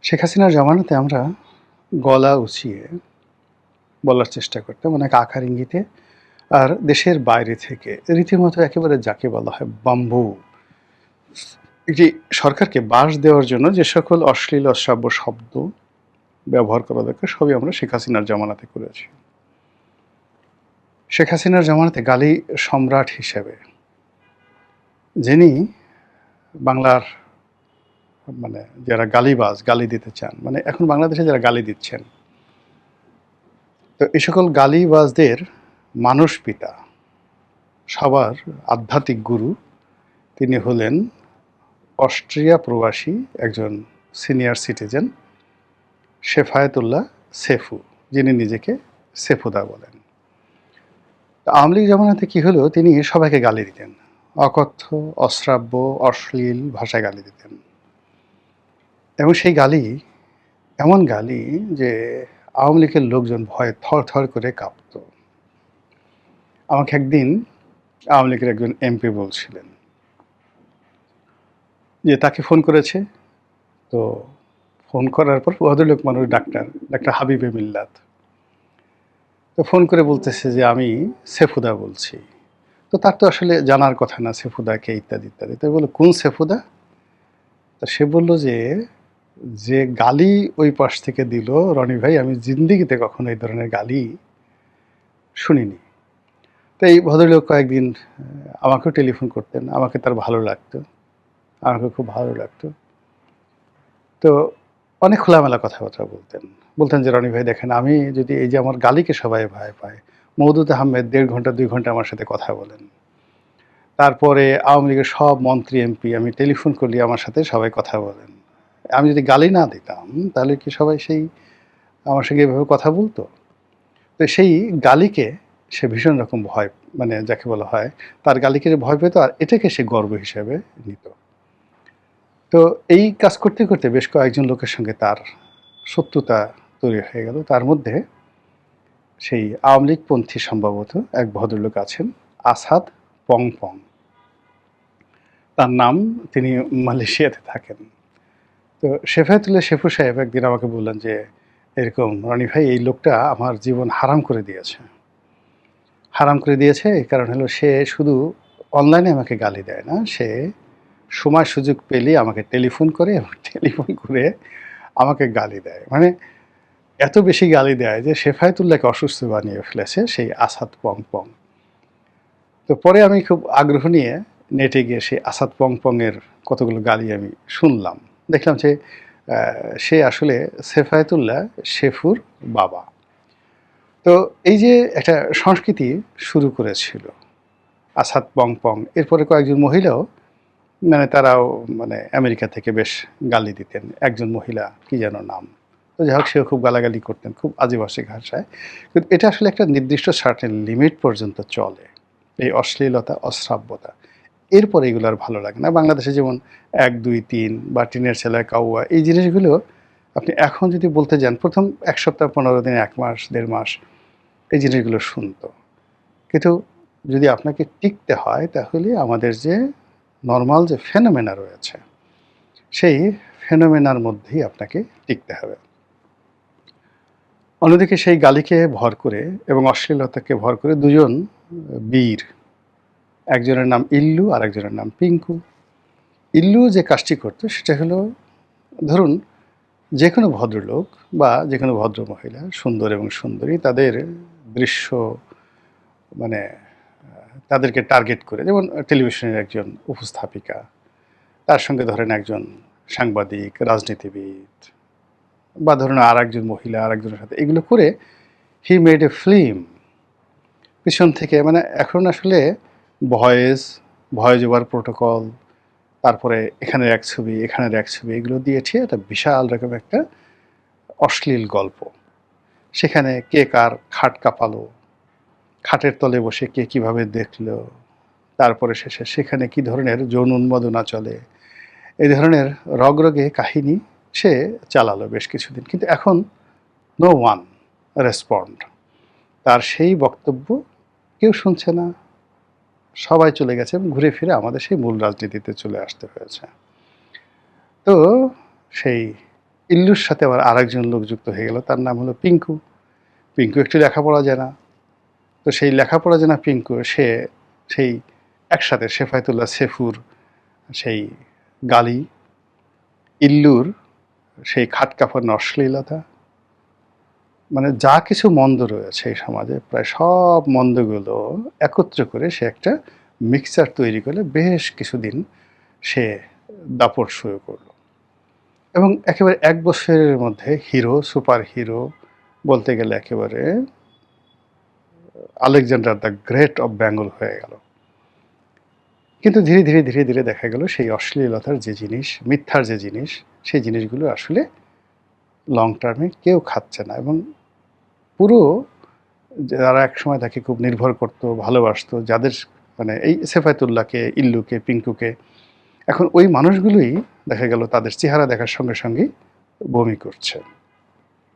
শেখ হাসিনার জামানাতে আমরা গলা উঁচিয়ে বলার চেষ্টা করতাম অনেক আকার ইঙ্গিতে। আর দেশের বাইরে থেকে রীতিমতো একেবারে যাকে বলা হয় বাম্বু, একটি সরকারকে বাঁশ দেওয়ার জন্য যে সকল অশ্লীল অশ্রাব্য শব্দ ব্যবহার করা দরকার সবই আমরা শেখ হাসিনার জামানাতে করেছি। শেখ হাসিনার জামানাতে গালি সম্রাট হিসেবে যিনি বাংলার যারা গালিবাজ, গালি দিতে চান, এখন বাংলাদেশে যারা গালি দিচ্ছেন, তো এই সকল গালিবাজদের মানস পিতা, সবার আধ্যাত্মিক গুরু, তিনি হলেন অস্ট্রিয়া প্রবাসী একজন সিনিয়র সিটিজেন শেফায়েতুল্লাহ সেফু, যিনি নিজেকে সেফুদা বলেন। আওয়ামী লীগ জামানাতে কী হলো, তিনি সবাইকে গালি দিতেন, অকথ্য, অশ্রাব্য, অশ্লীল ভাষায় গালি দিতেন। এবং সেই গালি এমন গালি যে আওয়ামী লীগের লোকজন ভয়ে থর থর করে কাঁপত। আমাকে একদিন আওয়ামী লীগের একজন এমপি বলছিলেন যে তাকে ফোন করেছে, তো ফোন করার পর ভদ্রলোক মানুষ, ডাক্তার হাবিবে মিল্লাত, তো ফোন করে বলতেছে যে আমি সেফুদা বলছি। তো তার তো আসলে জানার কথা না সেফুদাকে, ইত্যাদি ইত্যাদি। তো বললো কোন সেফুদা? তা সে বলল যে যে গালি ওই পাশ থেকে দিল, রনি ভাই, আমি জিন্দিগিতে কখনো এই ধরনের গালি শুনিনি। তো এই ভদ্রলোক কয়েকদিন আমাকেও টেলিফোন করতেন, আমাকে তার ভালো লাগতো, আমাকে খুব ভালো লাগতো। তো অনেক খোলামেলা কথাবার্তা বলতেন যে রনি ভাই দেখেন, আমি যদি এই যে আমার গালিকে সবাই ভয় পায়, মওদুদ আহমেদ 1.5 ঘন্টা 2 ঘন্টা আমার সাথে কথা বলেন, তারপরে আওয়ামী লীগের সব মন্ত্রী এমপি আমি টেলিফোন করলে আমার সাথে সবাই কথা বলেন, আমি যদি গালি না দিতাম তাহলে কি সবাই সেই আমার সঙ্গে এভাবে কথা বলতো? তো সেই গালিকে সে ভীষণ রকম ভয়, যাকে বলা হয় তার গালিকে যে ভয় পেত, আর এটাকে সে গর্ব হিসেবে নিত। তো এই কাজ করতে করতে বেশ কয়েকজন লোকের সঙ্গে তার শত্রুতা তৈরি হয়ে গেল। তার মধ্যে সেই আওয়ামী লীগপন্থী সম্ভবত এক ভদ্রলোক আছেন, আসাদ পংপং তার নাম, তিনি মালয়েশিয়াতে থাকেন। তো শেফায়েতুল্লাহ সেফু সাহেব একদিন আমাকে বললেন যে এরকম, রনি ভাই, এই লোকটা আমার জীবন হারাম করে দিয়েছে। এই কারণ হলো সে শুধু অনলাইনে আমাকে গালি দেয় না, সে সময় সুযোগ পেলেই আমাকে টেলিফোন করে এবং টেলিফোন করে আমাকে গালি দেয়। এত বেশি গালি দেয় যে শেফায়েতুল্লাহকে অসুস্থ বানিয়ে ফেলেছে সেই আসাদ পংপং। তো পরে আমি খুব আগ্রহ নিয়ে নেটে গিয়ে সেই আসাদ পংপংয়ের কতগুলো গালি আমি শুনলাম। দেখলাম যে সে আসলে শেফায়েতুল্লাহ সেফুর বাবা। তো এই যে একটা সংস্কৃতি শুরু করেছিল আসাদ পংপং, এরপরে কয়েকজন মহিলাও তারাও আমেরিকা থেকে বেশ গালি দিতেন। একজন মহিলা, কি যেন নাম, তো যাই হোক, সেও খুব গালাগালি করতেন খুব আদিবাসী ভাষায়। কিন্তু এটা আসলে একটা নির্দিষ্ট সার্টেন লিমিট পর্যন্ত চলে, এই অশ্লীলতা, অশ্রাব্যতা। এরপরে এগুলো আর ভালো লাগে না। বাংলাদেশে যেমন 1, 2, 3 বা টিনের ছেলে, কাউয়া, এই জিনিসগুলো আপনি এখন যদি বলতে যান, প্রথম 1 সপ্তাহ, 15 দিন, 1 মাস, 1.5 মাস এই জিনিসগুলো শুনতো। কিন্তু যদি আপনাকে টিকতে হয় তাহলে আমাদের যে নর্মাল যে ফেনোমেনা রয়েছে, সেই ফেনোমেনার মধ্যেই আপনাকে টিকতে হবে। অন্যদিকে সেই গালিকে ভর করে এবং অশ্লীলতাকে ভর করে দুজন বীর, একজনের নাম ইল্লু আর একজনের নাম পিঙ্কু। ইল্লু যে কাজটি করতো সেটা হলো, ধরুন যে কোনো ভদ্রলোক বা যে কোনো ভদ্র মহিলা, সুন্দর এবং সুন্দরী, তাদের দৃশ্য তাদেরকে টার্গেট করে, যেমন টেলিভিশনের একজন উপস্থাপিকা, তার সঙ্গে ধরেন একজন সাংবাদিক, রাজনীতিবিদ, বা ধরুন আর একজন মহিলা আর একজনের সাথে, এগুলো করে হি মেড এ ফিল্ম পিছন থেকে। এখন আসলে ভয়েস ওভার প্রোটোকল, তারপরে এখানের এক ছবি, এখানের এক ছবি, এগুলো দিয়েছে একটা বিশাল রকম একটা অশ্লীল গল্প। সেখানে কে কার খাট কাঁপালো, খাটের তলে বসে কে কীভাবে দেখলো, তারপরে শেষে সেখানে কী ধরনের যৌন উন্মাদনা চলে, এই ধরনের রগরগে কাহিনী সে চালালো বেশ কিছুদিন। কিন্তু এখন নো ওয়ান রেসপন্ড, তার সেই বক্তব্য কেউ শুনছে না, সবাই চলে গেছে এবং ঘুরে ফিরে আমাদের সেই মূল রাজনীতিতে চলে আসতে হয়েছে। তো সেই ইল্লুর সাথে আবার আরেকজন লোক যুক্ত হয়ে গেল, তার নাম হলো পিঙ্কু। পিঙ্কু একটু লেখাপড়া জানা। তো সেই লেখাপড়া জানা পিঙ্কু সে সেই একসাথে শেফায়েতুল্লাহ সেফুর সেই গালি, ইল্লুর সেই খাটকাপান্ন অশ্লীলতা, মানে যা কিছু মন্দ রয়েছে এই সমাজে প্রায় সব মন্দগুলো একত্র করে সে একটা মিক্সচার তৈরি করে বেশ কিছুদিন সে দাপট শুরু করলো। এবং একেবারে ১ বছরের মধ্যে হিরো, সুপার হিরো বলতে গেলে একেবারে Alexander the great of Bengal হয়ে গেল। কিন্তু ধীরে ধীরে ধীরে ধীরে দেখা গেল সেই অশ্লীলতার যে জিনিস, মিথ্যার যে জিনিস, সেই জিনিসগুলো আসলে লং টার্মে কেউ খাচ্ছে না। এবং পুরো যারা একসময় তাকে খুব নির্ভর করতো, ভালোবাসতো, যাদের মানে এই সেফায়েতুল্লাহকে, ইল্লুকে, পিঙ্কুকে, এখন ওই মানুষগুলোই দেখা গেল তাদের চেহারা দেখার সঙ্গে সঙ্গেই বমি করছে।